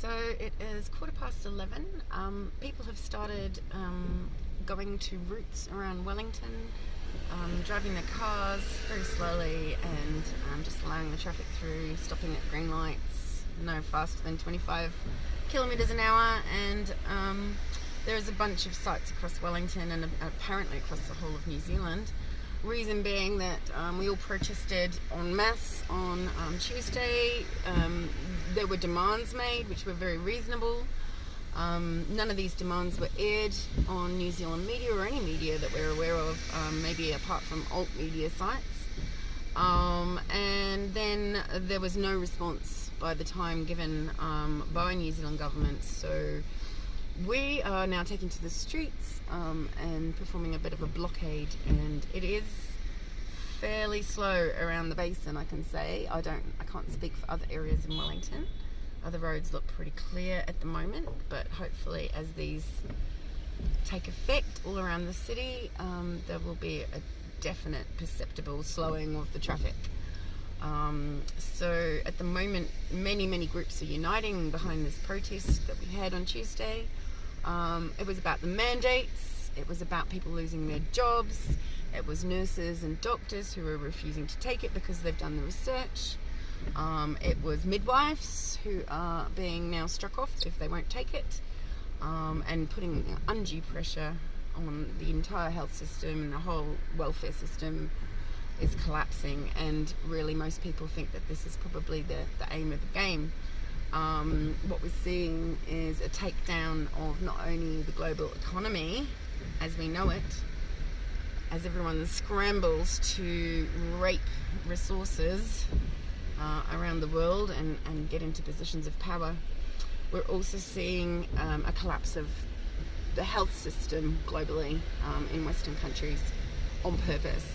So it is 11:15. People have started going to routes around Wellington, driving their cars very slowly and just allowing the traffic through, stopping at green lights, no faster than 25 kilometres an hour. And there is a bunch of sites across Wellington and apparently across the whole of New Zealand. Reason being that we all protested en masse on Tuesday. There were demands made which were very reasonable. None of these demands were aired on New Zealand media or any media that we're aware of, maybe apart from alt media sites. And then there was no response by the time given by New Zealand government. So we are now taking to the streets and performing a bit of a blockade, and it is fairly slow around the basin, I can say. I can't speak for other areas in Wellington. Other roads look pretty clear at the moment, but hopefully as these take effect all around the city, there will be a definite perceptible slowing of the traffic. So at the moment, many groups are uniting behind this protest that we had on Tuesday. It was about the mandates, it was about people losing their jobs, it was nurses and doctors who were refusing to take it because they've done the research. It was midwives who are being now struck off if they won't take it, and putting undue pressure on the entire health system, and the whole welfare system is collapsing. And really most people think that this is probably the aim of the game. What we're seeing is a takedown of not only the global economy as we know it, as everyone scrambles to rape resources around the world and get into positions of power. We're also seeing a collapse of the health system globally in Western countries on purpose.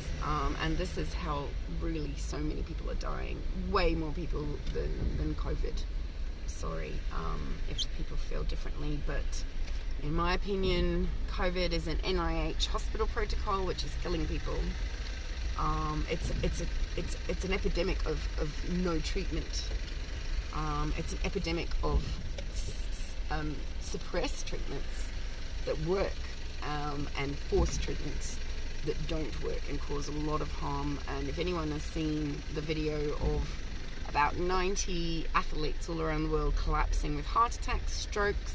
And this is how really so many people are dying. Way more people than COVID. Sorry if people feel differently, but in my opinion, COVID is an NIH hospital protocol which is killing people. It's an epidemic of no treatment. It's an epidemic of suppressed treatments that work, and forced treatments that don't work and cause a lot of harm. And if anyone has seen the video of about 90 athletes all around the world collapsing with heart attacks, strokes,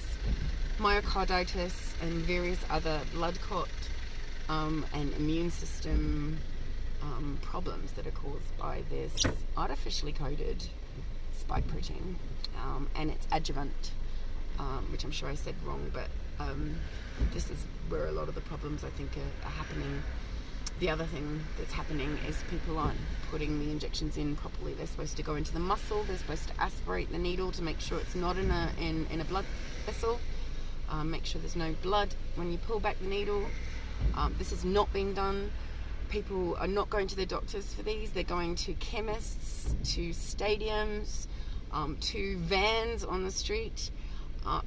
myocarditis and various other blood clot and immune system problems that are caused by this artificially coded spike protein and its adjuvant, which I'm sure I said wrong, but this is where a lot of the problems I think are happening. The other thing that's happening is people aren't putting the injections in properly. They're supposed to go into the muscle, they're supposed to aspirate the needle to make sure it's not in a blood vessel, make sure there's no blood when you pull back the needle. This is not being done. People are not going to their doctors for these. They're going to chemists, to stadiums, to vans on the street.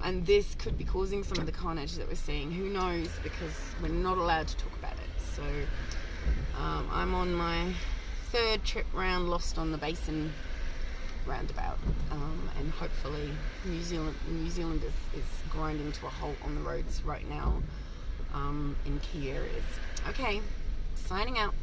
And this could be causing some of the carnage that we're seeing. Who knows, because we're not allowed to talk about it. So I'm on my third trip round Lost on the Basin roundabout, and hopefully New Zealand is grinding to a halt on the roads right now in key areas. Okay, signing out.